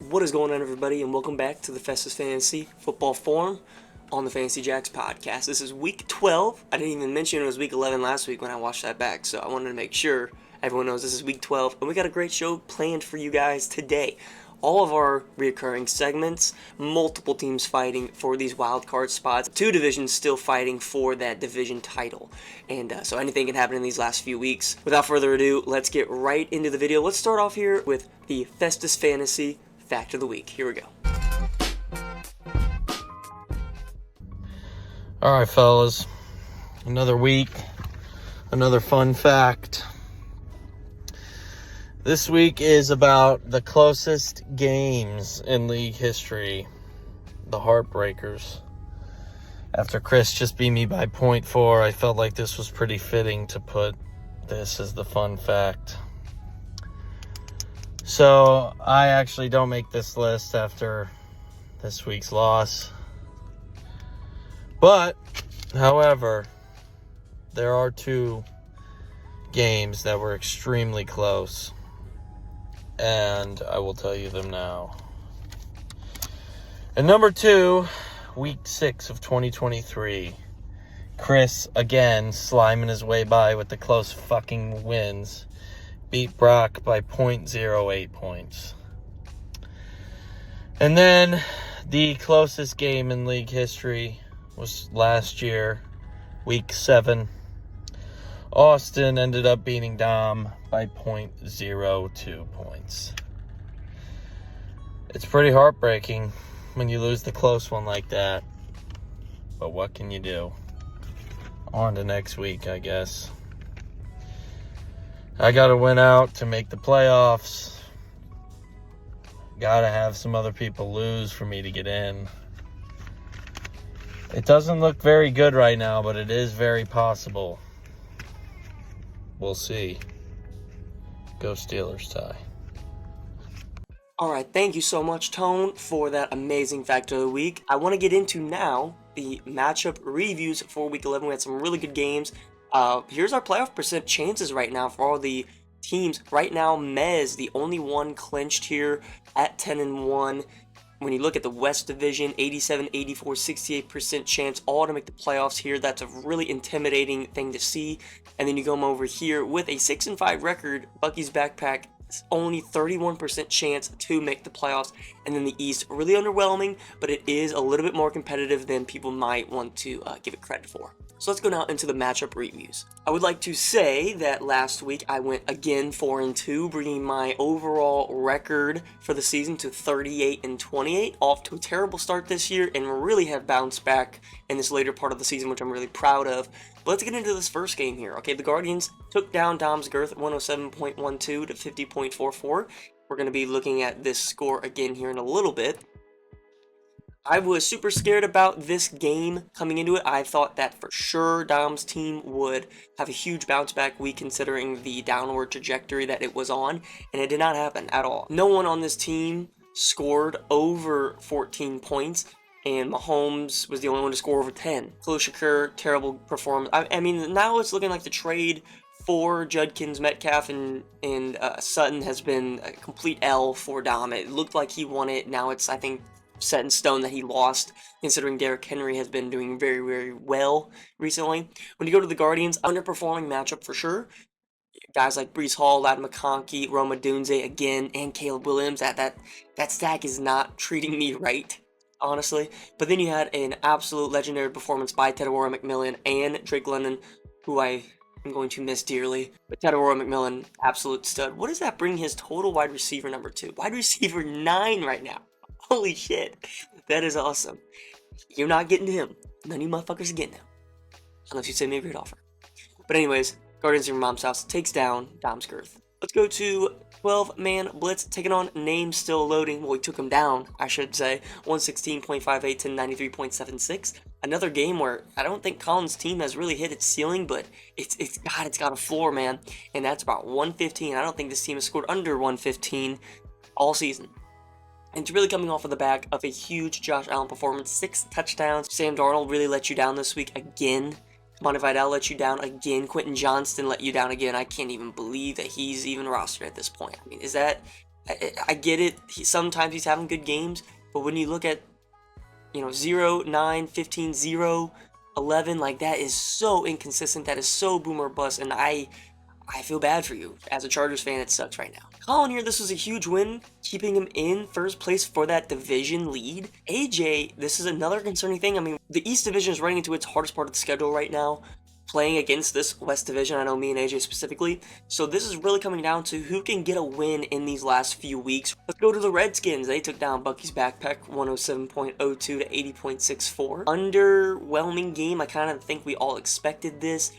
What is going on, everybody, and welcome back to the Festus Fantasy Football Forum on the Fantasy Jacks podcast. This is week 12. I didn't even mention it was week 11 last week when I watched that back, so I wanted to make sure everyone knows this is week 12, and we got a great show planned for you guys today. All of our reoccurring segments, multiple teams fighting for these wild card spots, two divisions still fighting for that division title, and so anything can happen in these last few weeks. Without further ado, let's get right into the video. Let's start off here with the Festus Fantasy Fact of the Week. Here we go. All right, fellas, another week, another fun fact. This week is about the closest games in league history, the Heartbreakers. After Chris just beat me by 0.4, I felt like this was pretty fitting to put this as the fun fact. So, I actually don't make this list after this week's loss. But, however, there are two games that were extremely close. And I will tell you them now. And number 2, week 6 of 2023. Chris, again, sliming his way by with the close fucking wins. Beat Brock by 0.08 points. And then the closest game in league history was last year, week 7. Austin ended up beating Dom by 0.02 points. It's pretty heartbreaking when you lose the close one like that. But what can you do? On to next week, I guess. I gotta win out to make the playoffs. Gotta have some other people lose for me to get in. It doesn't look very good right now, but it is very possible. We'll see. Go Steelers, Ty. All right, thank you so much, Tone, for that amazing fact of the week. I want to get into now the matchup reviews for week 11. We had some really good games. Here's our playoff percent chances right now for all the teams. Right now, Mez, the only one clinched here at 10-1. When you look at the West Division, 87, 84, 68% chance all to make the playoffs here. That's a really intimidating thing to see. And then you come over here with a 6-5 record, Bucky's Backpack, only 31% chance to make the playoffs. And then the East, really underwhelming, but it is a little bit more competitive than people might want to give it credit for. So let's go now into the matchup reviews. I would like to say that last week I went again 4-2, bringing my overall record for the season to 38-28, off to a terrible start this year, and really have bounced back in this later part of the season, which I'm really proud of. But let's get into this first game here. Okay, the Guardians took down Dom's Girth 107.12 to 50.44. We're going to be looking at this score again here in a little bit. I was super scared about this game coming into it. I thought that for sure Dom's team would have a huge bounce back week considering the downward trajectory that it was on, and it did not happen at all. No one on this team scored over 14 points, and Mahomes was the only one to score over 10. Khalil Shakir, terrible performance. I mean, now it's looking like the trade for Judkins, Metcalf, and Sutton has been a complete L for Dom. It looked like he won it. Now it's, I think, set in stone that he lost, considering Derrick Henry has been doing very, very well recently. When you go to the Guardians, underperforming matchup for sure. Guys like Breece Hall, Ladd McConkey, Rome Odunze again, and Caleb Williams. That stack is not treating me right, honestly. But then you had an absolute legendary performance by Tedewara McMillan and Drake London, who I am going to miss dearly. But Tedewara McMillan, absolute stud. What does that bring his total wide receiver number to? Wide receiver 9 right now. Holy shit, that is awesome. You're not getting him. None of you motherfuckers are getting him. Unless you send me a great offer. But anyways, Guardians of Your Mom's House takes down Dom's Girth. Let's go to 12-man blitz, taking on Name Still Loading. Well, we took him down, I should say. 116.58 to 93.76. Another game where I don't think Colin's team has really hit its ceiling, but it's got a floor, man. And that's about 115. I don't think this team has scored under 115 all season. And it's really coming off of the back of a huge Josh Allen performance. 6 touchdowns. Sam Darnold really let you down this week again. Monte Vidal let you down again. Quentin Johnston let you down again. I can't even believe that he's even rostered at this point. I mean, is that I get it. Sometimes he's having good games, but when you look at, 0, 9, 15, 0, 11, like that is so inconsistent. That is so boomer bust, and I feel bad for you. As a Chargers fan, it sucks right now. Colin here, this was a huge win, keeping him in first place for that division lead. AJ, this is another concerning thing. I mean, the East Division is running into its hardest part of the schedule right now, playing against this West Division. I know me and AJ specifically. So this is really coming down to who can get a win in these last few weeks. Let's go to the Redskins. They took down Bucky's Backpack 107.02 to 80.64. Underwhelming game. I kind of think we all expected this.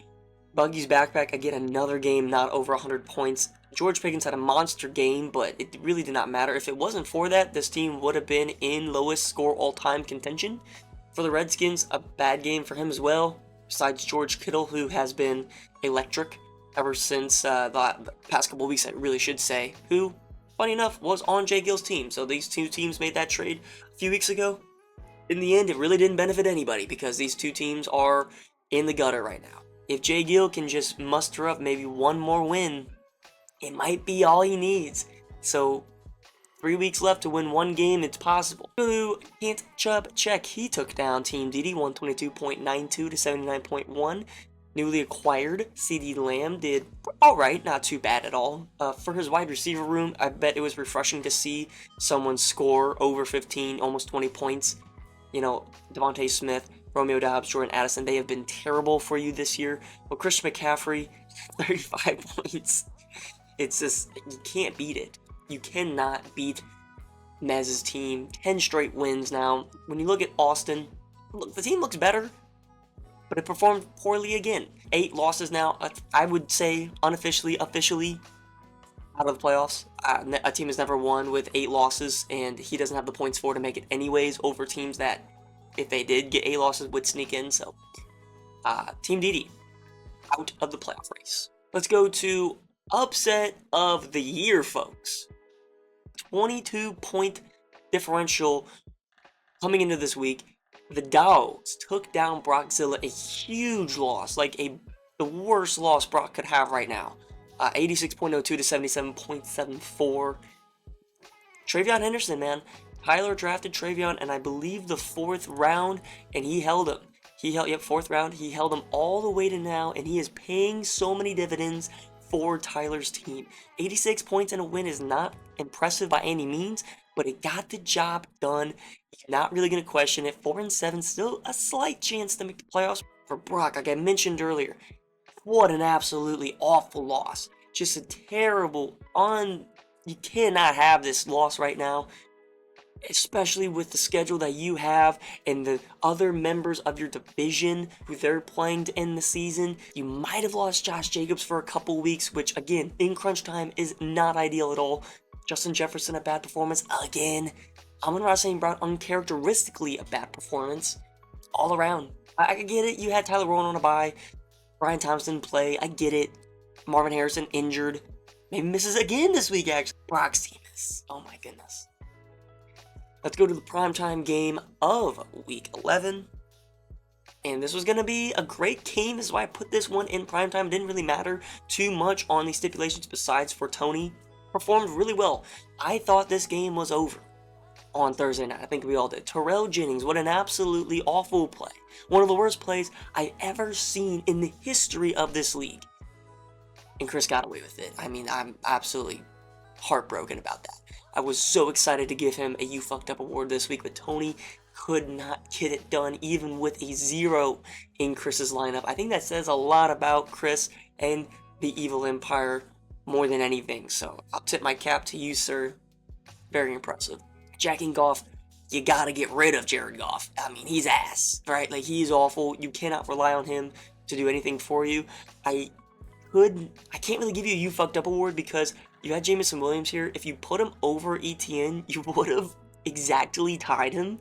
Buggy's Backpack, again, another game not over 100 points. George Pickens had a monster game, but it really did not matter. If it wasn't for that, this team would have been in lowest score all-time contention. For the Redskins, a bad game for him as well, besides George Kittle, who has been electric ever since the past couple weeks, I really should say, who, funny enough, was on Jay Gill's team. So these two teams made that trade a few weeks ago. In the end, it really didn't benefit anybody because these two teams are in the gutter right now. If Jay Gill can just muster up maybe one more win, it might be all he needs. So, 3 weeks left to win one game, it's possible. Can't Chubb check. He took down Team DD 122.92 to 79.1. Newly acquired CeeDee Lamb did alright, not too bad at all. For his wide receiver room, I bet it was refreshing to see someone score over 15, almost 20 points. Devontae Smith, Romeo Doubs, Jordan Addison, they have been terrible for you this year. But Christian McCaffrey, 35 points. It's just, you can't beat it. You cannot beat Mez's team. 10 straight wins now. When you look at Austin, look, the team looks better, but it performed poorly again. 8 losses now. I would say officially out of the playoffs. A team has never won with 8 losses, and he doesn't have the points for to make it anyways over teams that, if they did get 8 losses, would sneak in. So, Team DD out of the playoff race. Let's go to upset of the year, folks. 22-point differential coming into this week. The Dogs took down Brockzilla, a huge loss, like the worst loss Brock could have right now. 86.02 to 77.74. Travion Henderson, man. Tyler drafted Travion, and I believe the 4th round, and he held him. 4th round. He held him all the way to now, and he is paying so many dividends for Tyler's team. 86 points and a win is not impressive by any means, but it got the job done. You're not really going to question it. 4-7, still a slight chance to make the playoffs. For Brock, like I mentioned earlier, what an absolutely awful loss. Just a terrible, you cannot have this loss right now, especially with the schedule that you have and the other members of your division who they're playing to end the season. You might have lost Josh Jacobs for a couple weeks, which again, in crunch time is not ideal at all. Justin Jefferson, a bad performance again. Amon-Ra St. Brown, uncharacteristically a bad performance all around. I get it, you had Tyler Rowan on a bye. Brian Thompson play, I get it. Marvin Harrison injured. Maybe misses again this week, actually. Brock's team is, oh my goodness. Let's go to the primetime game of Week 11. And this was going to be a great game. This is why I put this one in primetime. It didn't really matter too much on the stipulations besides for Tony. Performed really well. I thought this game was over on Thursday night. I think we all did. Terrell Jennings, what an absolutely awful play. One of the worst plays I've ever seen in the history of this league. And Chris got away with it. I mean, I'm absolutely heartbroken about that. I was so excited to give him a You Fucked Up award this week, but Tony could not get it done, even with a 0 in Chris's lineup. I think that says a lot about Chris and the Evil Empire more than anything. So I'll tip my cap to you, sir. Very impressive. Jacking Goff, you gotta get rid of Jared Goff. I mean, he's ass, right? Like, he's awful. You cannot rely on him to do anything for you. I can't really give you a You Fucked Up award because you had Jameson Williams here. If you put him over ETN, you would have exactly tied him,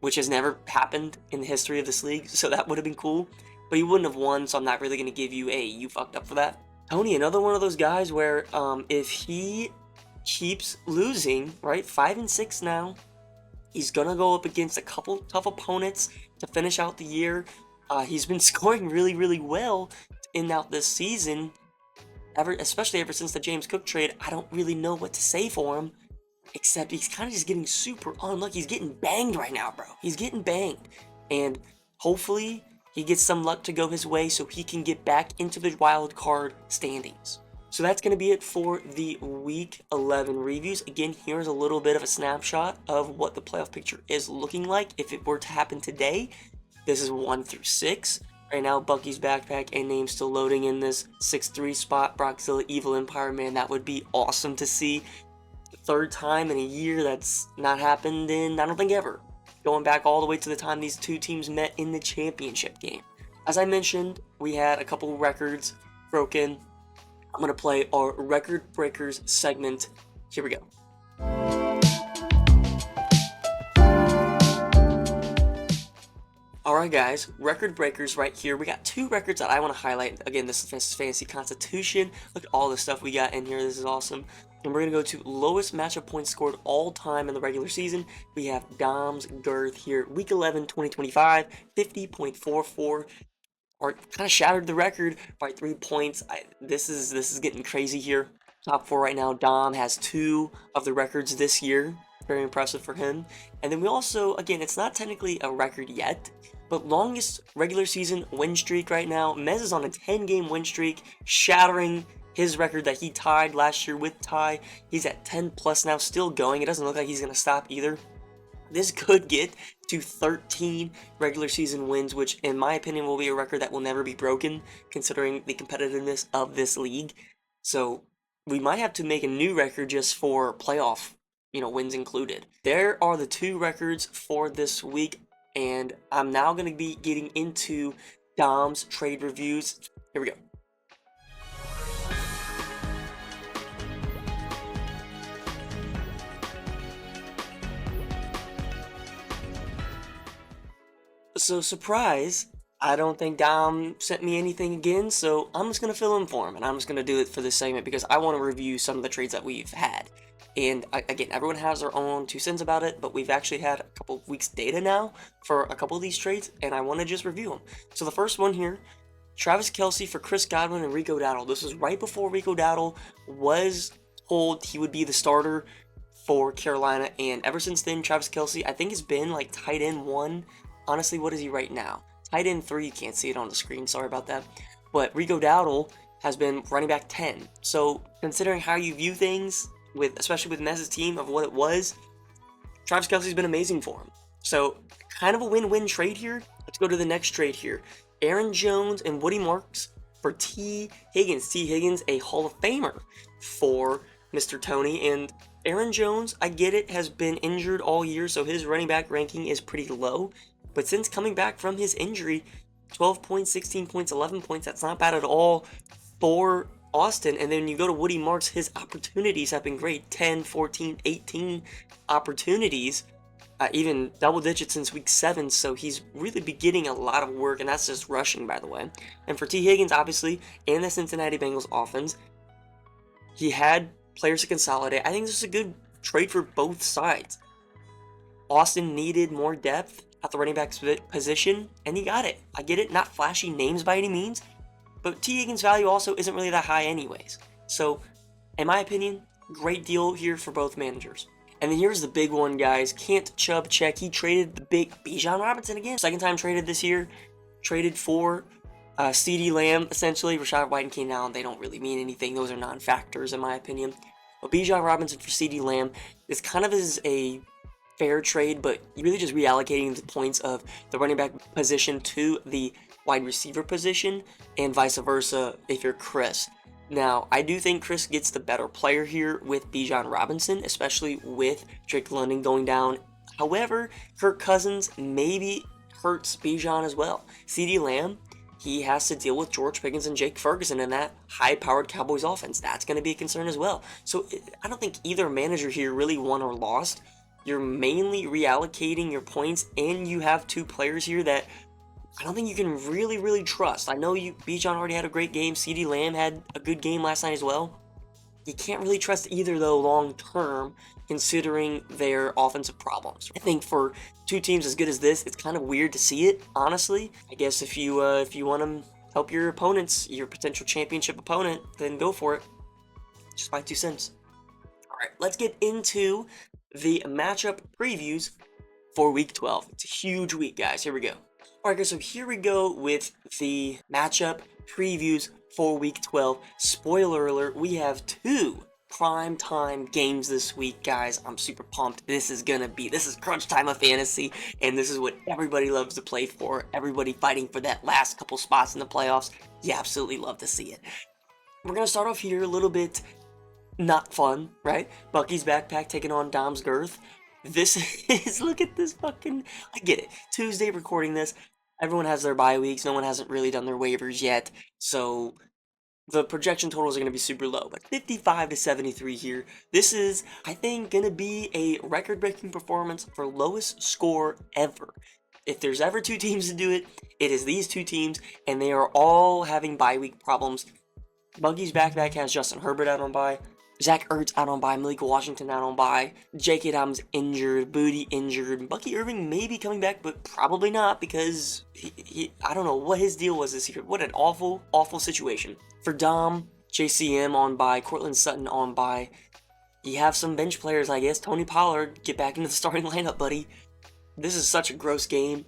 which has never happened in the history of this league, so that would have been cool. But you wouldn't have won, so I'm not really going to give you a You Fucked Up for that. Tony, another one of those guys where if he keeps losing, right, 5-6 now, he's going to go up against a couple tough opponents to finish out the year. He's been scoring really, really well in out this season, especially ever since the James Cook trade. I don't really know what to say for him. except he's kind of just getting super unlucky. He's getting banged right now, bro. He's getting banged. And hopefully he gets some luck to go his way so he can get back into the wild card standings. So that's going to be it for the Week 11 reviews. Again, here's a little bit of a snapshot of what the playoff picture is looking like if it were to happen today. This is 1 through 6. Right now, Bucky's backpack and name still loading in this 6-3 spot. Brockzilla, Evil Empire, man, that would be awesome to see. The third time in a year that's not happened in, I don't think, ever. Going back all the way to the time these two teams met in the championship game. As I mentioned, we had a couple records broken. I'm going to play our Record Breakers segment. Here we go. Alright guys, Record Breakers right here. We got two records that I want to highlight. Again, this is Fantasy Constitution. Look at all the stuff we got in here. This is awesome. And we're going to go to lowest matchup points scored all time in the regular season. We have Dom's Girth here. Week 11, 2025, 50.44. Or kind of shattered the record by 3 points. This is getting crazy here. Top 4 right now. Dom has 2 of the records this year. Very impressive for him. And then we also, again, it's not technically a record yet, but longest regular season win streak right now. Mez is on a 10-game win streak, shattering his record that he tied last year with Ty. He's at 10 plus now, still going. It doesn't look like he's going to stop either. This could get to 13 regular season wins, which in my opinion will be a record that will never be broken, considering the competitiveness of this league. So we might have to make a new record just for playoff, wins included. There are the 2 records for this week, and I'm now going to be getting into Dom's trade reviews. Here we go. So, surprise, I don't think Dom sent me anything again, so I'm just going to fill in for him, and I'm just going to do it for this segment because I want to review some of the trades that we've had. And again, everyone has their own 2 cents about it, but we've actually had a couple of weeks data now for a couple of these trades, and I want to just review them. So the first one here, Travis Kelce for Chris Godwin and Rico Dowdle. This was right before Rico Dowdle was told he would be the starter for Carolina, and ever since then, Travis Kelce, I think, has been like tight end 1. Honestly, what is he right now? Tight end 3, you can't see it on the screen, sorry about that. But Rico Dowdle has been running back 10. So considering how you view things, especially with Mez's team of what it was, Travis Kelce's been amazing for him. So kind of a win-win trade here. Let's go to the next trade here. Aaron Jones and Woody Marks for T. Higgins. T. Higgins, a Hall of Famer for Mr. Tony. And Aaron Jones, I get it, has been injured all year, so his running back ranking is pretty low. But since coming back from his injury, 12 points, 16 points, 11 points, that's not bad at all for Austin. And then you go to Woody Marks, his opportunities have been great. 10, 14, 18 opportunities, even double digits since week 7. So he's really been getting a lot of work, and that's just rushing, by the way. And for T. Higgins, obviously, and the Cincinnati Bengals offense, he had players to consolidate. I think this is a good trade for both sides. Austin needed more depth at the running back position, and he got it. I get it, not flashy names by any means, but T. Higgins' value also isn't really that high anyways. So, in my opinion, great deal here for both managers. And then here's the big one, guys. Can't Chubb check. He traded the big Bijan Robinson again. Second time traded this year. Traded for CeeDee Lamb, essentially. Rashad White and Keenan Allen, they don't really mean anything. Those are non-factors, in my opinion. But Bijan Robinson for CeeDee Lamb is kind of as a fair trade, but you're really just reallocating the points of the running back position to the wide receiver position, and vice versa if you're Chris. Now, I do think Chris gets the better player here with Bijan Robinson, especially with Drake London going down. However, Kirk Cousins maybe hurts Bijan as well. CeeDee Lamb, he has to deal with George Pickens and Jake Ferguson in that high-powered Cowboys offense. That's going to be a concern as well. So I don't think either manager here really won or lost. You're mainly reallocating your points, and you have 2 players here that I don't think you can really trust. I know Bijan already had a great game. CeeDee Lamb had a good game last night as well. You can't really trust either, though, long term, considering their offensive problems. I think for 2 teams as good as this, it's kind of weird to see it, honestly. I guess if you want to help your opponents, your potential championship opponent, then go for it. Just my 2 cents. Alright, let's get into the matchup previews for Week 12. It's a huge week, guys. Here we go. Alright, guys, so here we go with the matchup previews for Week 12. Spoiler alert, we have 2 prime time games this week, guys. I'm super pumped. This is crunch time of fantasy, and this is what everybody loves to play for. Everybody fighting for that last couple spots in the playoffs. You absolutely love to see it. We're going to start off here a little bit not fun, right? Bucky's backpack taking on Dom's girth. This is, look at this fucking, I get it. Tuesday recording this. Everyone has their bye weeks. No one hasn't really done their waivers yet. So the projection totals are going to be super low. But 55 to 73 here. This is, I think, going to be a record-breaking performance for lowest score ever. If there's ever 2 teams to do it, it is these 2 teams. And they are all having bye week problems. Buggy's backpack has Justin Herbert out on bye. Zach Ertz out on bye, Malik Washington out on bye, J.K. Dobbins injured, Booty injured, Bucky Irving may be coming back, but probably not because I don't know what his deal was this year. What an awful, awful situation. For Dom, JCM on bye, Cortland Sutton on bye. You have some bench players, I guess. Tony Pollard, get back into the starting lineup, buddy. This is such a gross game.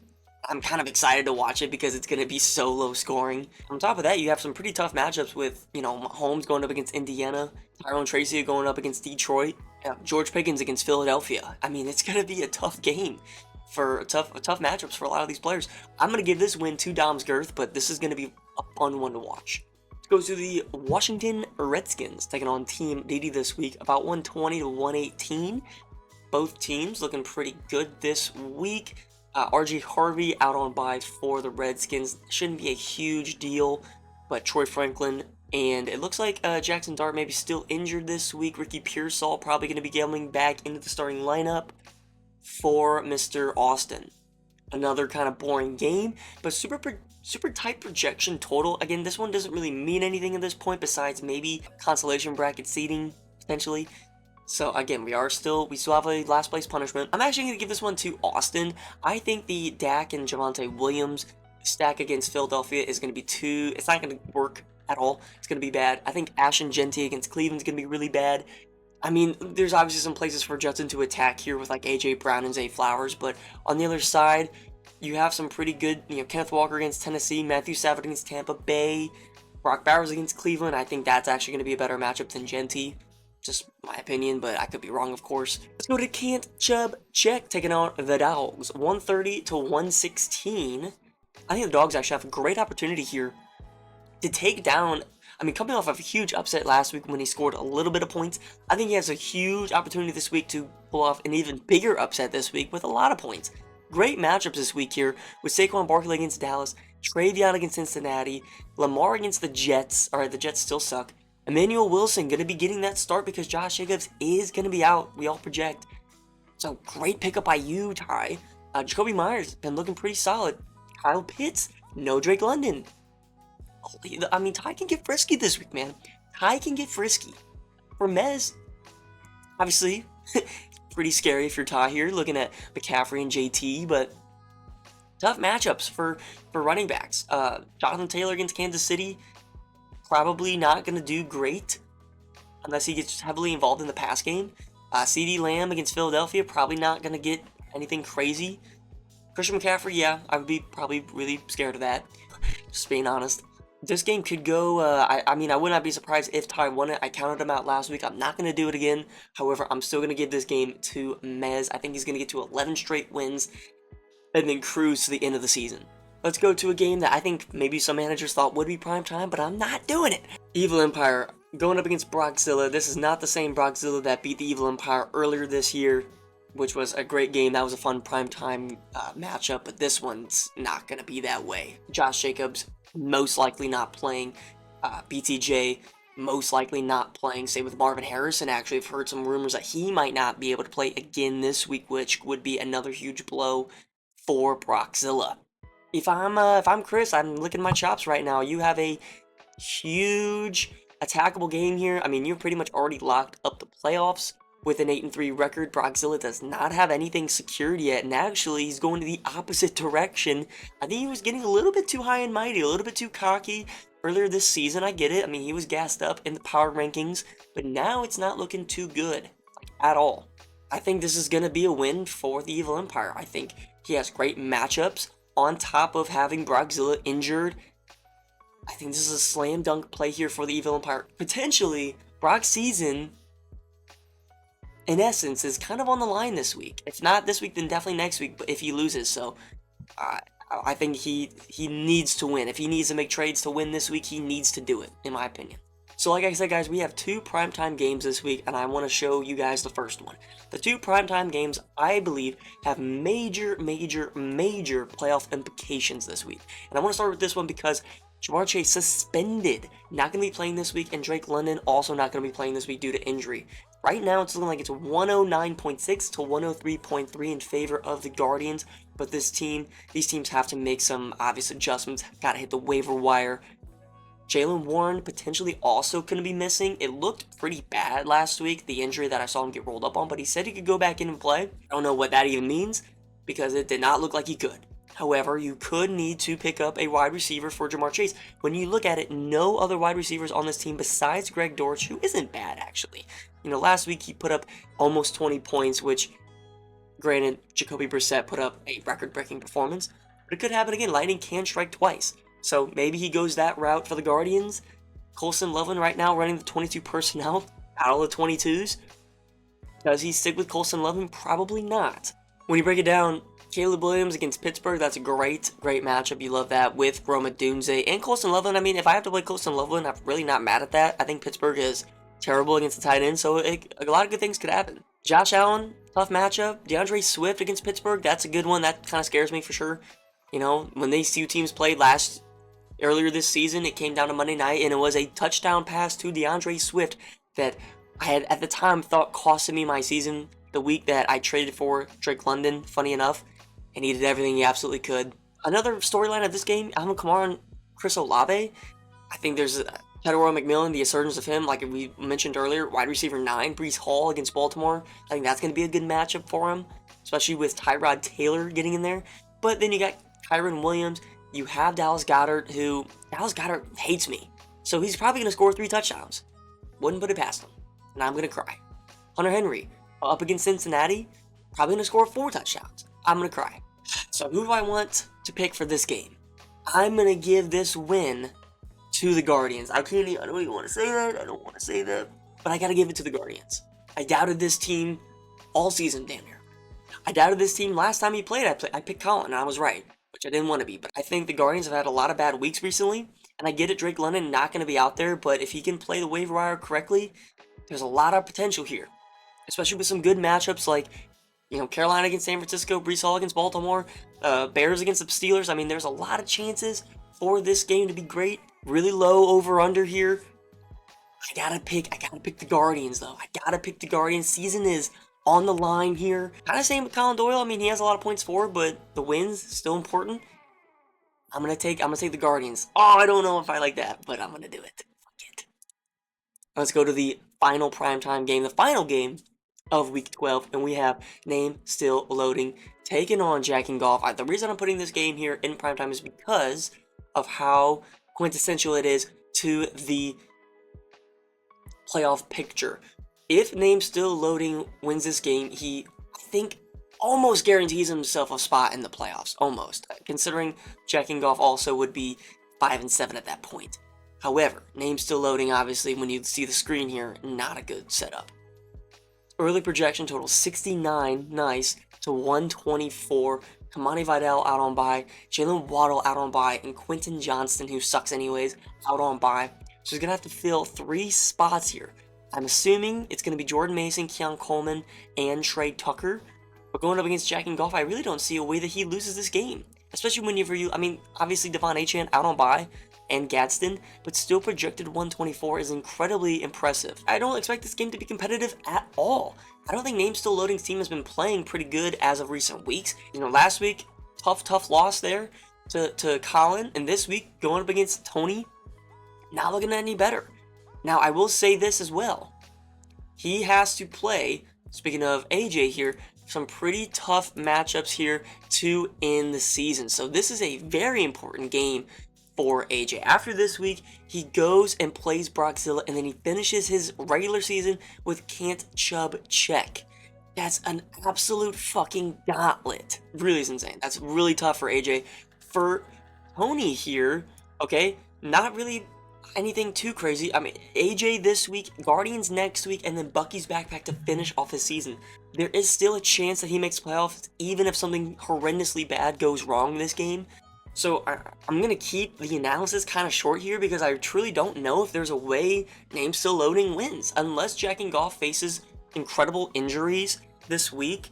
I'm kind of excited to watch it because it's going to be so low scoring. On top of that, you have some pretty tough matchups with, Mahomes going up against Indiana, Tyrone Tracy going up against Detroit, George Pickens against Philadelphia. I mean, it's going to be a tough game for tough matchups for a lot of these players. I'm going to give this win to Dom's girth, but this is going to be a fun one to watch. Let's go to the Washington Redskins taking on Team Didi this week, about 120 to 118. Both teams looking pretty good this week. RG Harvey out on bye for the Redskins. Shouldn't be a huge deal, but Troy Franklin, and it looks like Jackson Dart may be still injured this week. Ricky Pearsall probably going to be coming back into the starting lineup for Mr. Austin. Another kind of boring game, but super tight projection total. Again, this one doesn't really mean anything at this point besides maybe consolation bracket seeding, potentially. So again, we still have a last place punishment. I'm actually going to give this one to Austin. I think the Dak and Javonte Williams stack against Philadelphia is going to be it's not going to work at all. It's going to be bad. I think Ashton Genty against Cleveland is going to be really bad. I mean, there's obviously some places for Judson to attack here with like AJ Brown and Zay Flowers, but on the other side, you have some pretty good, Kenneth Walker against Tennessee, Matthew Stafford against Tampa Bay, Brock Bowers against Cleveland. I think that's actually going to be a better matchup than Genty. Just my opinion, but I could be wrong, of course. Let's go to Can't Chubb Check taking on the Dogs, 130 to 116. I think the Dogs actually have a great opportunity here to take down. I mean, coming off of a huge upset last week when he scored a little bit of points, I think he has a huge opportunity this week to pull off an even bigger upset this week with a lot of points. Great matchups this week here with Saquon Barkley against Dallas, Travion against Cincinnati, Lamar against the Jets. All right, the Jets still suck. Emmanuel Wilson going to be getting that start because Josh Jacobs is going to be out. We all project. So great pickup by you, Ty. Jacoby Myers been looking pretty solid. Kyle Pitts, no Drake London. I mean, Ty can get frisky this week, man. Ty can get frisky. For Mez, obviously, pretty scary if you're Ty here, looking at McCaffrey and JT, but tough matchups for running backs. Jonathan Taylor against Kansas City. Probably not going to do great unless he gets heavily involved in the pass game. CeeDee Lamb against Philadelphia, probably not going to get anything crazy. Christian McCaffrey, yeah, I would be probably really scared of that, just being honest. This game could go, I mean, I would not be surprised if Ty won it. I counted him out last week. I'm not going to do it again. However, I'm still going to give this game to Mez. I think he's going to get to 11 straight wins and then cruise to the end of the season. Let's go to a game that I think maybe some managers thought would be prime time, but I'm not doing it. Evil Empire going up against Brockzilla. This is not the same Brockzilla that beat the Evil Empire earlier this year, which was a great game. That was a fun prime time matchup, but this one's not going to be that way. Josh Jacobs most likely not playing. BTJ most likely not playing. Same with Marvin Harrison. Actually, I've heard some rumors that he might not be able to play again this week, which would be another huge blow for Brockzilla. If I'm Chris, I'm licking my chops right now. You have a huge attackable game here. I mean, you're pretty much already locked up the playoffs with an 8-3 record. Brockzilla does not have anything secured yet, and actually, he's going to the opposite direction. I think he was getting a little bit too high and mighty, a little bit too cocky earlier this season. I get it. I mean, he was gassed up in the power rankings, but now it's not looking too good. at all. I think this is going to be a win for the Evil Empire. I think he has great matchups on top of having Brockzilla injured. I think this is a slam dunk play here for the Evil Empire. Potentially, Brock's season, in essence, is kind of on the line this week. If not this week, then definitely next week, but if he loses. So, I think he needs to win. If he needs to make trades to win this week, he needs to do it, in my opinion. So like I said, guys, we have 2 primetime games this week, and I want to show you guys the first one. The 2 primetime games, I believe, have major playoff implications this week. And I want to start with this one because Ja'Marr Chase suspended, not going to be playing this week, and Drake London also not going to be playing this week due to injury. Right now, it's looking like it's 109.6 to 103.3 in favor of the Guardians, but these teams have to make some obvious adjustments. Got to hit the waiver wire. Jaylen Warren potentially also going to be missing. It looked pretty bad last week, the injury that I saw him get rolled up on, but he said he could go back in and play. I don't know what that even means because it did not look like he could. However, you could need to pick up a wide receiver for Ja'Marr Chase. When you look at it, no other wide receivers on this team besides Greg Dortch, who isn't bad actually. You know, last week he put up almost 20 points, which, granted, Jacoby Brissett put up a record-breaking performance, but it could happen again. Lightning can strike twice. So maybe he goes that route for the Guardians. Colston Loveland right now running the 22 personnel out of the 22s. Does he stick with Colston Loveland? Probably not. When you break it down, Caleb Williams against Pittsburgh, that's a great matchup. You love that with Rome Odunze and Colston Loveland. I mean, if I have to play Colston Loveland, I'm really not mad at that. I think Pittsburgh is terrible against the tight end, so a lot of good things could happen. Josh Allen, tough matchup. DeAndre Swift against Pittsburgh, that's a good one. That kind of scares me for sure. You know, when these 2 teams played earlier this season, it came down to Monday night, and it was a touchdown pass to DeAndre Swift that I had at the time thought costed me my season the week that I traded for Drake London, funny enough, and he did everything he absolutely could. Another storyline of this game, Alvin Kamara and Chris Olave. I think there's Tedoroy McMillan, the assurgence of him, like we mentioned earlier, wide receiver 9, Breece Hall against Baltimore. I think that's going to be a good matchup for him, especially with Tyrod Taylor getting in there. But then you got Kyren Williams. You have Dallas Goedert, who Dallas Goedert hates me. So he's probably going to score 3 touchdowns. Wouldn't put it past him. And I'm going to cry. Hunter Henry, up against Cincinnati, probably going to score 4 touchdowns. I'm going to cry. So who do I want to pick for this game? I'm going to give this win to the Guardians. I don't even want to say that. I don't want to say that. But I got to give it to the Guardians. I doubted this team all season, damn near. I doubted this team last time he played. I picked Colin, and I was right. Which I didn't want to be, but I think the Guardians have had a lot of bad weeks recently, and I get it, Drake London not going to be out there, but if he can play the waiver wire correctly, there's a lot of potential here, especially with some good matchups like, you know, Carolina against San Francisco, Breece Hall against Baltimore, Bears against the Steelers. I mean, there's a lot of chances for this game to be great. Really low over-under here. I gotta pick the Guardians, though. I gotta pick the Guardians. Season is on the line here. Kind of same with Colin Doyle. I mean, he has a lot of points for, but the wins still important. I'm gonna take the Guardians. Oh, I don't know if I like that, but I'm gonna do it. Fuck it. Let's go to the final primetime game, the final game of Week 12, and we have Name Still Loading taking on Jack and Golf. The reason I'm putting this game here in primetime is because of how quintessential it is to the playoff picture. If Name Still Loading wins this game, he, I think, almost guarantees himself a spot in the playoffs. Almost. Considering Jack and Golf also would be 5-7 at that point. However, Name Still Loading, obviously, when you see the screen here, not a good setup. Early projection total 69, nice, to 124. Kamani Vidal out on bye, Jalen Waddle out on bye, and Quentin Johnston, who sucks anyways, out on bye. So he's going to have to fill 3 spots here. I'm assuming it's going to be Jordan Mason, Keon Coleman, and Trey Tucker. But going up against Jack and Golf, I really don't see a way that he loses this game. Especially whenever I mean, obviously Devon Achane out on bye, and Gadsden, but still projected 124 is incredibly impressive. I don't expect this game to be competitive at all. I don't think Name Still Loading's team has been playing pretty good as of recent weeks. You know, last week, tough loss there to Colin, and this week, going up against Tony, not looking any better. Now, I will say this as well. He has to play, speaking of AJ here, some pretty tough matchups here to end the season. So this is a very important game for AJ. After this week, he goes and plays Brockzilla, and then he finishes his regular season with Can't Chub Check. That's an absolute fucking gauntlet. Really is insane. That's really tough for AJ. For Tony here, okay, not really anything too crazy. I mean, AJ this week, Guardians next week, and then Bucky's backpack to finish off his season. There is still a chance that he makes playoffs, even if something horrendously bad goes wrong in this game. So I'm going to keep the analysis kind of short here because I truly don't know if there's a way Name Still Loading wins. Unless Jack and Goff faces incredible injuries this week.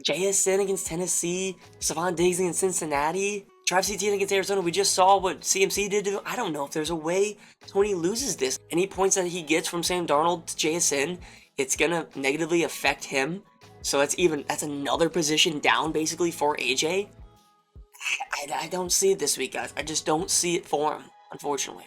JSN against Tennessee, Stephon Diggs against Cincinnati, Travis Etienne against Arizona. We just saw what CMC did to them. I don't know if there's a way Tony loses this. Any points that he gets from Sam Darnold to JSN, it's going to negatively affect him. So that's another position down basically for AJ. I don't see it this week, guys. I just don't see it for him, unfortunately.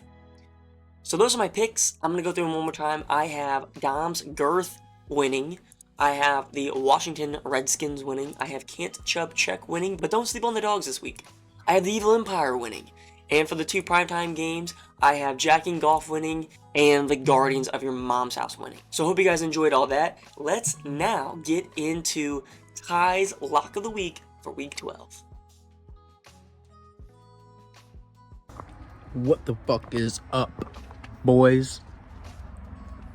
So those are my picks. I'm going to go through them one more time. I have Dom's Girth winning. I have the Washington Redskins winning. I have Can't Chub Check winning, but don't sleep on the dogs this week. I have the Evil Empire winning. And for the 2 primetime games, I have Jack and Goff winning and the Guardians of Your Mom's House winning. So I hope you guys enjoyed all that. Let's now get into Ty's Lock of the Week for Week 12. What the fuck is up, boys?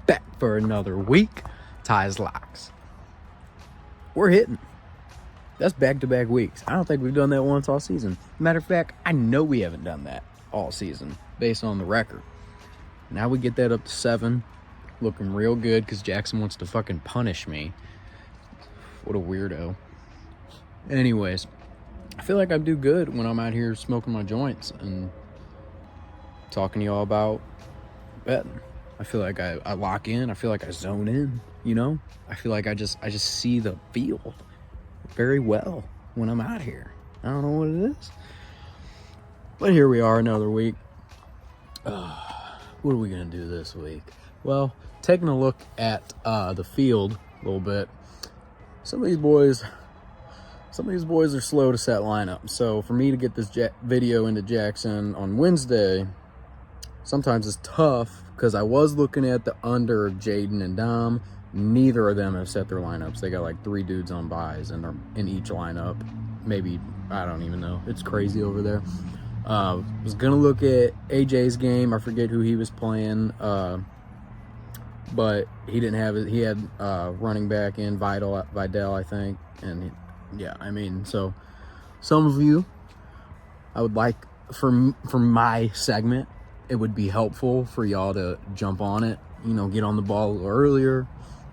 Back for another week. Ty's Locks. We're hitting. That's back-to-back weeks. I don't think we've done that once all season. Matter of fact, I know we haven't done that all season based on the record. Now we get that up to 7. Looking real good because Jackson wants to fucking punish me. What a weirdo. Anyways, I feel like I do good when I'm out here smoking my joints and talking to y'all about betting. I feel like I lock in. I feel like I zone in, you know? I feel like I just see the field very well when I'm out here. I don't know what it is. But here we are, another week. What are we going to do this week? Well, taking a look at the field a little bit. Some of these boys are slow to set lineup. So for me to get this video into Jackson on Wednesday, sometimes it's tough because I was looking at the under of Jaden and Dom. Neither of them have set their lineups. They got like 3 dudes on buys and they're in each lineup. Maybe, I don't even know. It's crazy over there. Was gonna look at AJ's game. I forget who he was playing, but he didn't have it. He had running back in Vidal, I think, and yeah, I mean, so some of you, I would like for my segment, it would be helpful for y'all to jump on it. You know, get on the ball a little earlier.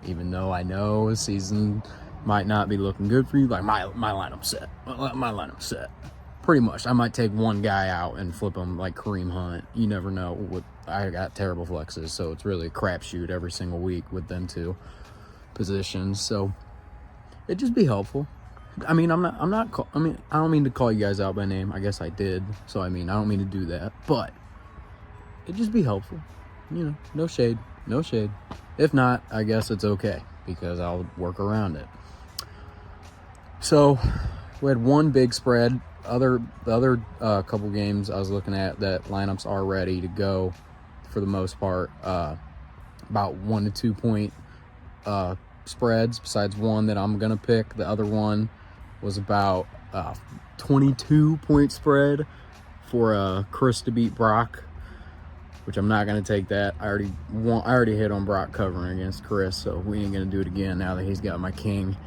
Even though I know the season might not be looking good for you, like my lineup's set. My lineup's set. Pretty much. I might take one guy out and flip him like Kareem Hunt. You never know. I got terrible flexes, so it's really a crapshoot every single week with them 2 positions. So it'd just be helpful. I mean, I don't mean to call you guys out by name. I guess I did. So I mean, I don't mean to do that, but it'd just be helpful. You know, no shade. No shade. If not, I guess it's okay because I'll work around it. So we had one big spread. The other couple games I was looking at that lineups are ready to go for the most part. About 1 to 2 point spreads besides one that I'm going to pick. The other one was about 22 point spread for Chris to beat Brock, which I'm not going to take that. I already hit on Brock covering against Chris, so we ain't going to do it again now that he's got my king.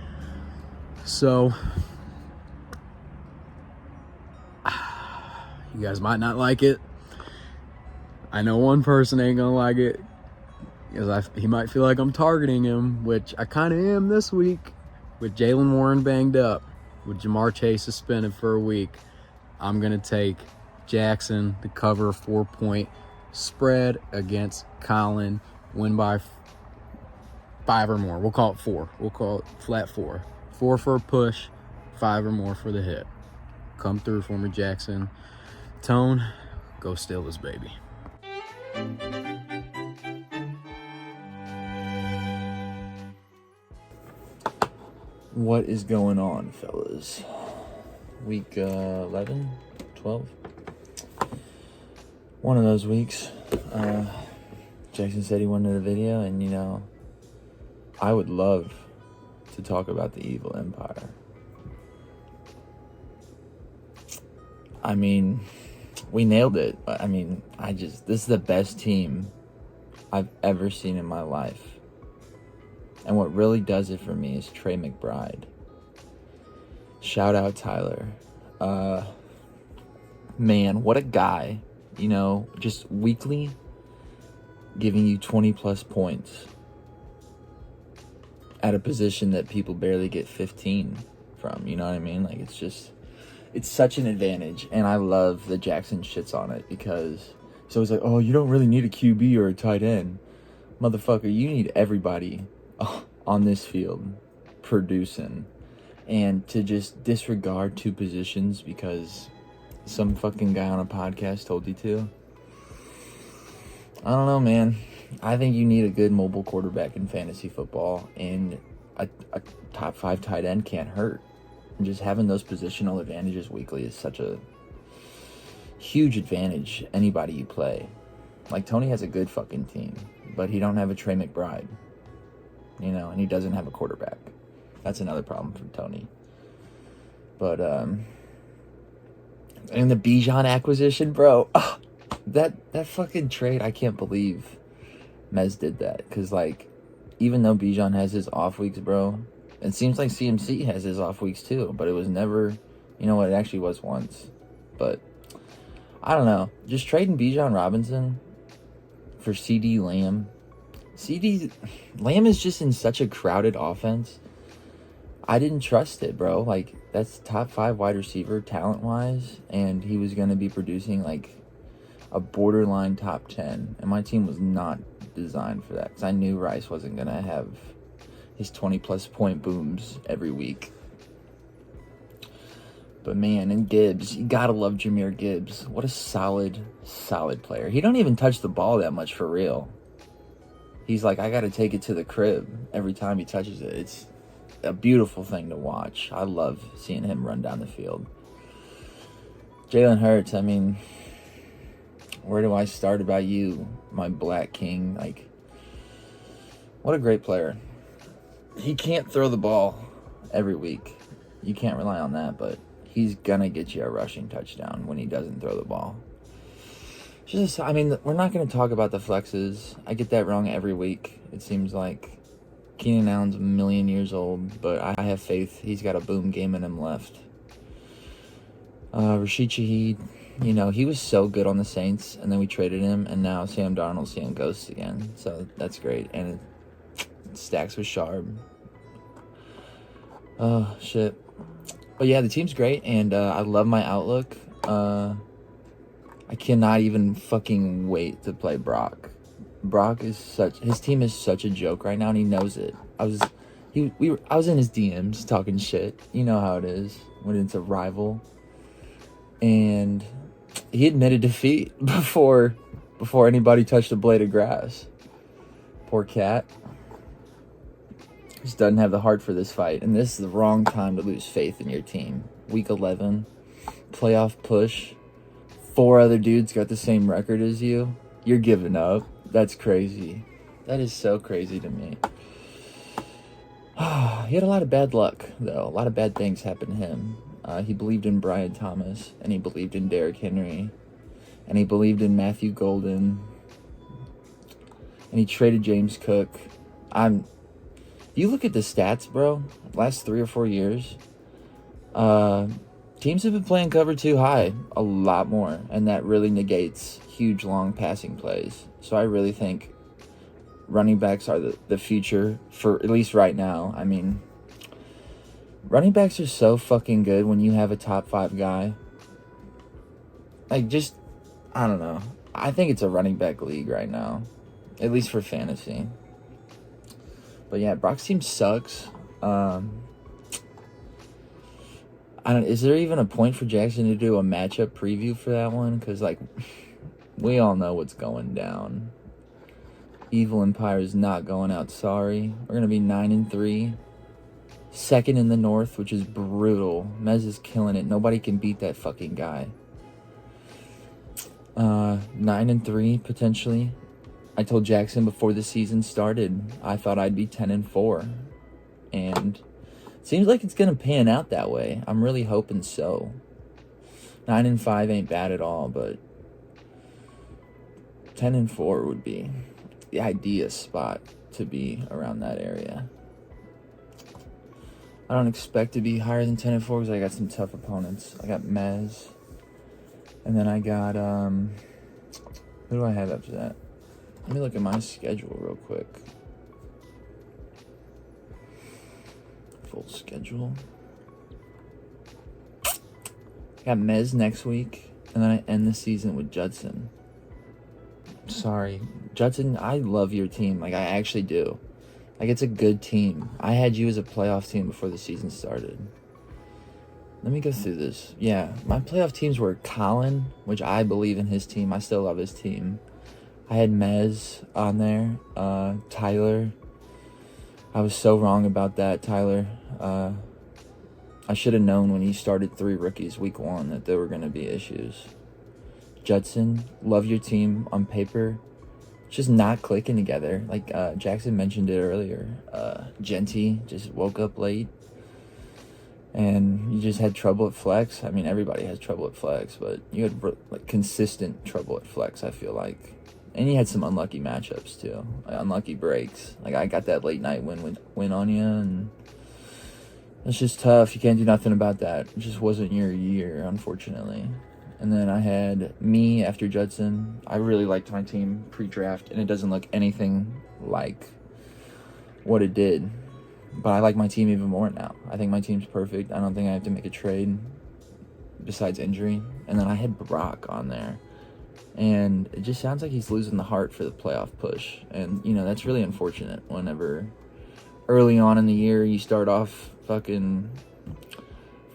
So, you guys might not like it. I know one person ain't going to like it because he might feel like I'm targeting him, which I kind of am this week with Jaylen Warren banged up, with Jamar Chase suspended for a week. I'm going to take Jackson to cover a 4-point spread against Colin, win by 5 or more. We'll call it 4. We'll call it flat 4. 4 for a push, 5 or more for the hit. Come through for me, Jackson. Tone, go steal this baby. What is going on, fellas? Week 11, 12? one of those weeks. Jackson said he wanted a video, and I would love to talk about the Evil Empire. I mean, we nailed it. I mean, this is the best team I've ever seen in my life. And what really does it for me is Trey McBride. Shout out Tyler. Man, what a guy. Just weekly giving you 20 plus points at a position that people barely get 15 from. You know what I mean? Like, it's such an advantage. And I love that Jackson shits on it, because he's always like, oh, you don't really need a QB or a tight end. Motherfucker, you need everybody on this field producing. And to just disregard two positions because some fucking guy on a podcast told you to, I don't know, man. I think you need a good mobile quarterback in fantasy football, and a top 5 tight end can't hurt. And just having those positional advantages weekly is such a huge advantage anybody you play. Like, Tony has a good fucking team, but he don't have a Trey McBride, and he doesn't have a quarterback. That's another problem for Tony. But, and the Bijan acquisition, bro, that fucking trade, I can't believe Mez did that. Because, even though Bijan has his off weeks, bro, it seems like CMC has his off weeks too, but it was never, it actually was once. But, I don't know, just trading Bijan Robinson for CD Lamb. Lamb is just in such a crowded offense. I didn't trust it, bro. That's top 5 wide receiver talent-wise, and he was going to be producing, a borderline top 10. And my team was not designed for that, because I knew Rice wasn't going to have his 20-plus point booms every week. But, man, and Gibbs, you got to love Jahmyr Gibbs. What a solid player. He don't even touch the ball that much for real. He's like, I got to take it to the crib every time he touches it. It's a beautiful thing to watch. I love seeing him run down the field. Jalen Hurts, I mean, where do I start about you, my Black King? What a great player. He can't throw the ball every week. You can't rely on that, but he's gonna get you a rushing touchdown when he doesn't throw the ball. We're not gonna talk about the flexes. I get that wrong every week. It seems like Keenan Allen's a million years old, but I have faith he's got a boom game in him left. Rashid Shaheed, he was so good on the Saints, and then we traded him, and now Sam Darnold's seeing ghosts again, so that's great. And Stacks with Sharp. Oh, shit. But yeah, the team's great, and I love my outlook. I cannot even fucking wait to play Brock. His team is such a joke right now, and he knows it. I was in his DMs talking shit. You know how it is when it's a rival. And he admitted defeat before anybody touched a blade of grass. Poor cat. Just doesn't have the heart for this fight, and this is the wrong time to lose faith in your team. Week 11, playoff push. 4 other dudes got the same record as you. You're giving up. That's crazy. That is so crazy to me. He had a lot of bad luck, though. A lot of bad things happened to him. He believed in Brian Thomas, and he believed in Derrick Henry, and he believed in Matthew Golden, and he traded James Cook. You look at the stats, bro, last 3 or 4 years, teams have been playing cover 2 high a lot more, and that really negates huge long passing plays. So I really think running backs are the future, for at least right now. I mean, running backs are so fucking good when you have a top 5 guy. I don't know. I think it's a running back league right now, at least for fantasy. But yeah, Brock's team sucks. Is there even a point for Jackson to do a matchup preview for that one? Because, we all know what's going down. Evil Empire is not going out sorry. We're going to be 9-3. Second in the North, which is brutal. Mez is killing it. Nobody can beat that fucking guy. 9-3 potentially. I told Jackson before the season started I thought I'd be 10-4, and it seems like it's gonna pan out that way. I'm really hoping so. 9-5 ain't bad at all, but 10-4 would be the ideal spot to be around that area. I don't expect to be higher than 10-4 because I got some tough opponents. I got Mez, and then I got who do I have after that? Let me look at my schedule real quick. Full schedule. I got Mez next week, and then I end the season with Judson. Sorry, Judson, I love your team. Like, I actually do. Like, it's a good team. I had you as a playoff team before the season started. Let me go through this. Yeah, my playoff teams were Colin, which I believe in his team. I still love his team. I had Mez on there. Tyler. I was so wrong about that, Tyler. I should have known when he started 3 rookies week 1 that there were going to be issues. Judson, love your team on paper. It's just not clicking together. Like Jackson mentioned it earlier. Genty just woke up late. And you just had trouble at flex. I mean, everybody has trouble at flex, but you had like consistent trouble at flex, I feel like. And you had some unlucky matchups too, like unlucky breaks. Like I got that late night win on you, and it's just tough. You can't do nothing about that. It just wasn't your year, unfortunately. And then I had me after Judson. I really liked my team pre-draft, and it doesn't look anything like what it did. But I like my team even more now. I think my team's perfect. I don't think I have to make a trade besides injury. And then I had Brock on there. And it just sounds like he's losing the heart for the playoff push. And, you know, that's really unfortunate whenever early on in the year you start off fucking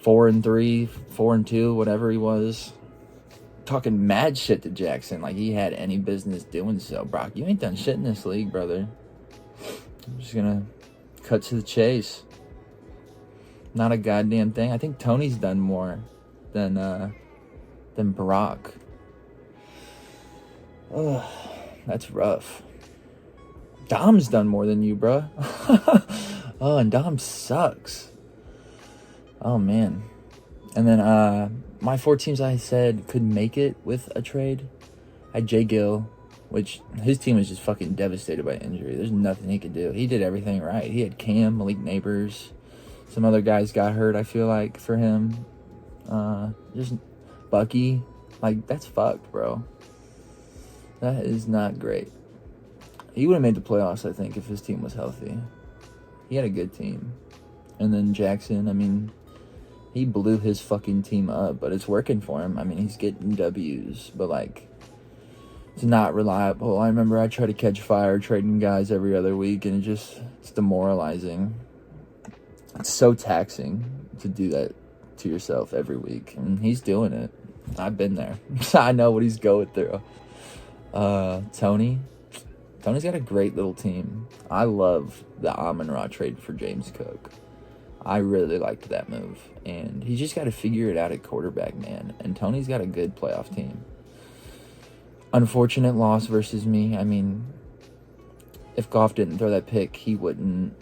4-3, 4-2, whatever he was, talking mad shit to Jackson like he had any business doing so. Brock, you ain't done shit in this league, brother. I'm just gonna cut to the chase. Not a goddamn thing. I think Tony's done more than Brock. Ugh, that's rough. Dom's done more than you, bruh. Oh, and Dom sucks. Oh, man. And then my 4 teams I said could make it with a trade. I had Jay Gill, which his team was just fucking devastated by injury. There's nothing he could do. He did everything right. He had Cam, Malik Neighbors. Some other guys got hurt, I feel like, for him. Just Bucky. Like, that's fucked, bro. That is not great. He would have made the playoffs, I think, if his team was healthy. He had a good team. And then Jackson, I mean, he blew his fucking team up, but it's working for him. I mean, he's getting W's, but, like, it's not reliable. I remember I tried to catch fire trading guys every other week, and it's demoralizing. It's so taxing to do that to yourself every week. And he's doing it. I've been there. I know what he's going through. Tony's got a great little team. I love the Amon-Ra trade for James Cook. I really liked that move. And he just got to figure it out at quarterback, man. And Tony's got a good playoff team. Unfortunate loss versus me. I mean, if Goff didn't throw that pick, he wouldn't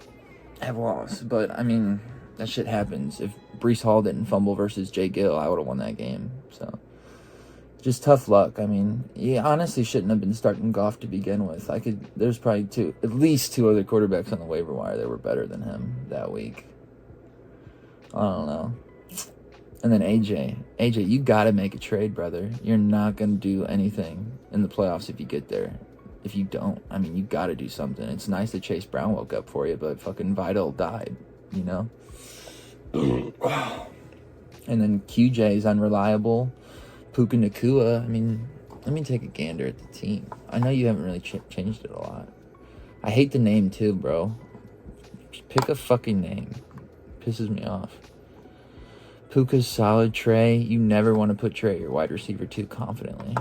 have lost. But, I mean, that shit happens. If Breece Hall didn't fumble versus Jay Gill, I would have won that game. So, just tough luck. I mean, he honestly shouldn't have been starting Goff to begin with. There's probably at least two other quarterbacks on the waiver wire that were better than him that week. I don't know. And then AJ, you got to make a trade, brother. You're not going to do anything in the playoffs if you get there. If you don't, I mean, you got to do something. It's nice that Chase Brown woke up for you, but fucking Vidal died, you know? And then QJ is unreliable. Puka Nacua, I mean, let me take a gander at the team. I know you haven't really changed it a lot. I hate the name too, bro. Just pick a fucking name. Pisses me off. Puka's solid. Trey, you never want to put Trey, your wide receiver, too confidently.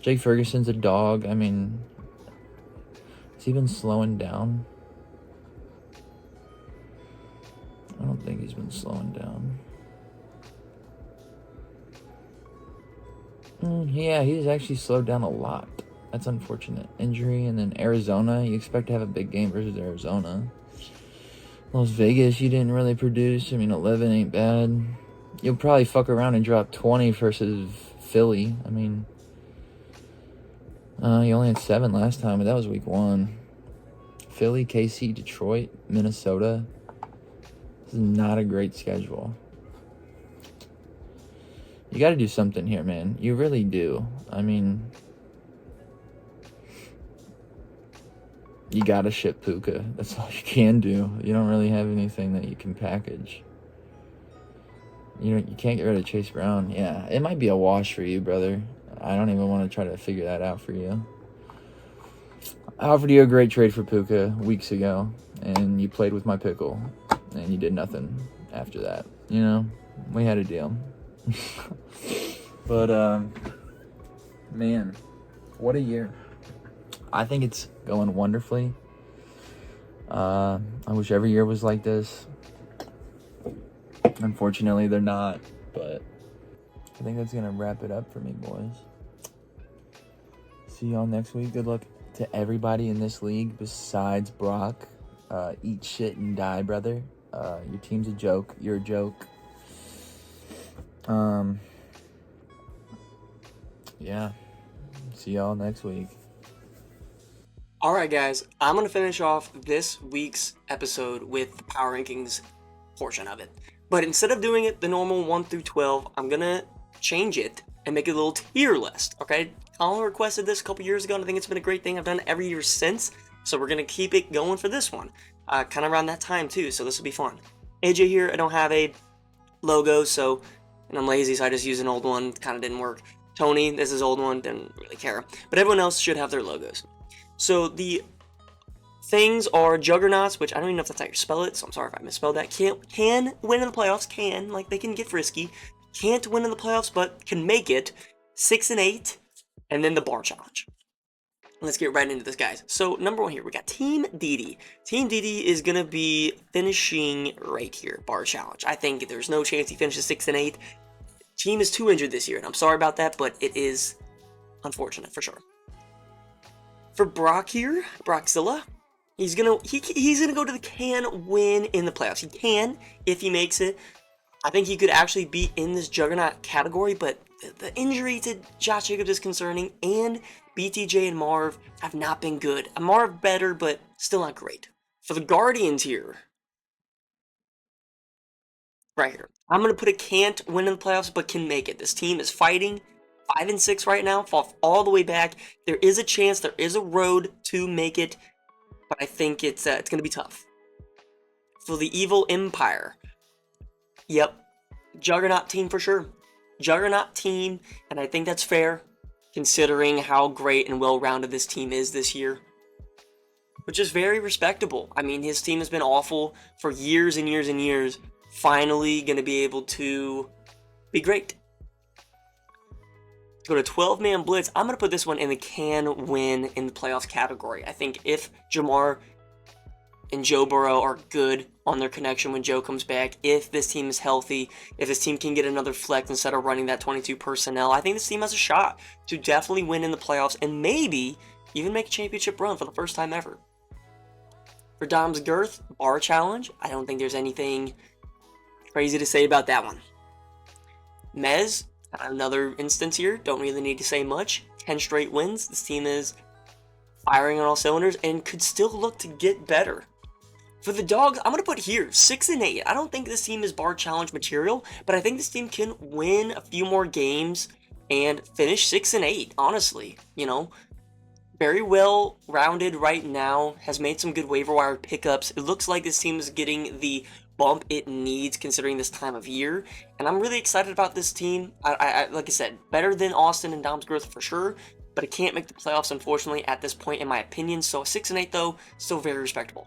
Jake Ferguson's a dog. I mean, has he been slowing down? I don't think he's been slowing down. Yeah, he's actually slowed down a lot. That's unfortunate. Injury, and then Arizona. You expect to have a big game versus Arizona. Las Vegas, you didn't really produce. I mean, 11 ain't bad. You'll probably fuck around and drop 20 versus Philly. I mean, you only had 7 last time, but that was week 1. Philly, KC, Detroit, Minnesota. This is not a great schedule. You got to do something here, man. You really do. I mean, you got to ship Puka. That's all you can do. You don't really have anything that you can package. You can't get rid of Chase Brown. Yeah, it might be a wash for you, brother. I don't even want to try to figure that out for you. I offered you a great trade for Puka weeks ago, and you played with my pickle, and you did nothing after that. You know, we had a deal. But, man, what a year. I think it's going wonderfully. I wish every year was like this. Unfortunately, they're not, but I think that's going to wrap it up for me, boys. See y'all next week. Good luck to everybody in this league besides Brock. Eat shit and die, brother. Your team's a joke. You're a joke. Yeah. See y'all next week. Alright guys, I'm going to finish off this week's episode with the power rankings portion of it. But instead of doing it the normal 1 through 12, I'm going to change it and make it a little tier list, okay? Colin requested this a couple years ago, and I think it's been a great thing I've done every year since, so we're going to keep it going for this one. Kind of around that time too, so this will be fun. AJ here, I don't have a logo, and I'm lazy, so I just use an old one, kind of didn't work. Tony, this is old one, didn't really care. But everyone else should have their logos. So the things are Juggernauts, which I don't even know if that's how you spell it, so I'm sorry if I misspelled that. Can win in the playoffs, like they can get frisky. Can't win in the playoffs, but can make it. 6 and 8, and then the bar challenge. Let's get right into this, guys. So number 1 here, we got Team DD. Team DD is gonna be finishing right here, bar challenge. I think there's no chance he finishes 6 and 8. Team is too injured this year, and I'm sorry about that, but it is unfortunate for sure. For Brock here, Brockzilla, he's gonna go to the can win in the playoffs. He can if he makes it. I think he could actually be in this Juggernaut category, but the injury to Josh Jacobs is concerning, and BTJ and Marv have not been good. Marv better, but still not great. For the Guardians here, right here, I'm going to put a can't win in the playoffs, but can make it. This team is fighting. 5 and 6 right now, fall all the way back. There is a chance, there is a road to make it, but I think it's going to be tough. For the Evil Empire, yep, Juggernaut team for sure. Juggernaut team, and I think that's fair, considering how great and well-rounded this team is this year. Which is very respectable. I mean, his team has been awful for years and years and years. Finally going to be able to be great. Go to 12-man blitz. I'm going to put this one in the can win in the playoffs category. I think if Jamar and Joe Burrow are good on their connection when Joe comes back, if this team is healthy, if this team can get another flex instead of running that 22 personnel, I think this team has a shot to definitely win in the playoffs and maybe even make a championship run for the first time ever. For Dom's Girth, bar challenge, I don't think there's anything crazy to say about that one. Mez, another instance here, don't really need to say much. 10 straight wins, this team is firing on all cylinders and could still look to get better. For the Dogs, I'm going to put here 6 and 8. I don't think this team is bar challenge material, but I think this team can win a few more games and finish 6 and 8, honestly. You know, very well rounded right now, has made some good waiver wire pickups. It looks like this team is getting the bump it needs considering this time of year, and I'm really excited about this team. I like I said, better than Austin and Dom's Growth for sure, but it can't make the playoffs unfortunately at this point in my opinion. So 6 and 8 though, still very respectable.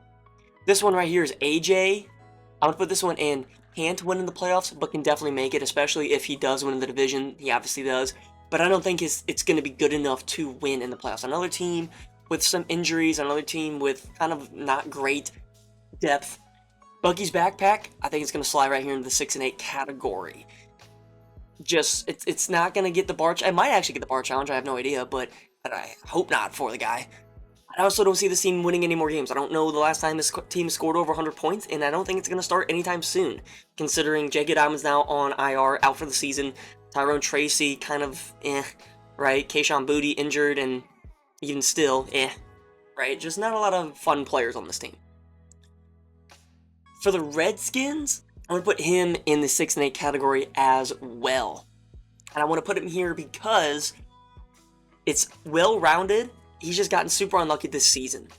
This one right here is AJ. I'm gonna put this one in. Can't win in the playoffs, but can definitely make it, especially if he does win in the division. He obviously does, but I don't think it's going to be good enough to win in the playoffs. Another team with some injuries, another team with kind of not great depth. Buggy's backpack, I think it's going to slide right here into the 6 and 8 category. just it's not gonna get the bar. I might actually get the bar challenge. I have no idea, but I hope not for the guy. I also don't see this team winning any more games. I don't know the last time this team scored over 100 points, and I don't think it's going to start anytime soon, considering J.K. Diamond's now on IR, out for the season. Tyrone Tracy, kind of right? Kayshon Boutte injured, and even still, right? Just not a lot of fun players on this team. For the Redskins, I want to put him in the 6 and 8 category as well. And I want to put him here because it's well-rounded. He's just gotten super unlucky this season.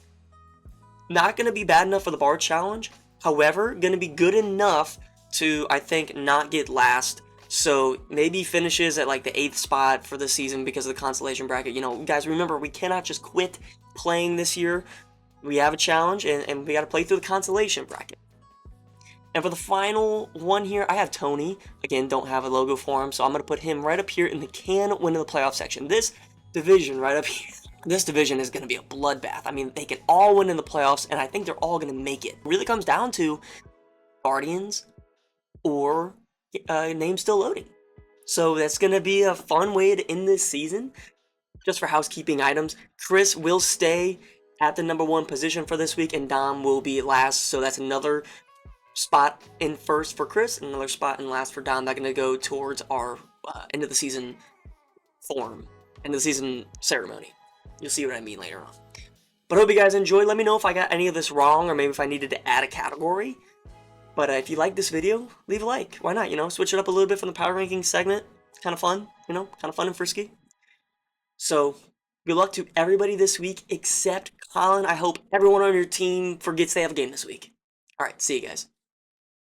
Not going to be bad enough for the bar challenge. However, going to be good enough to, I think, not get last. So maybe finishes at like the 8th spot for the season because of the consolation bracket. You know, guys, remember, we cannot just quit playing this year. We have a challenge, and we got to play through the consolation bracket. And for the final one here, I have Tony. Again, don't have a logo for him, so I'm going to put him right up here in the can win in the playoff section. This division right up here. This division is going to be a bloodbath. I mean, they can all win in the playoffs, and I think they're all going to make it. It really comes down to Guardians or name still loading. So that's going to be a fun way to end this season. Just for housekeeping items, Chris will stay at the #1 position for this week, and Dom will be last. So that's another spot in first for Chris, and another spot in last for Dom. That's going to go towards our end of the season end of the season ceremony. You'll see what I mean later on. But I hope you guys enjoyed. Let me know if I got any of this wrong, or maybe if I needed to add a category. But if you like this video, leave a like. Why not, you know? Switch it up a little bit from the power ranking segment. It's kind of fun, you know? Kind of fun and frisky. So, good luck to everybody this week except Colin. I hope everyone on your team forgets they have a game this week. Alright, see you guys.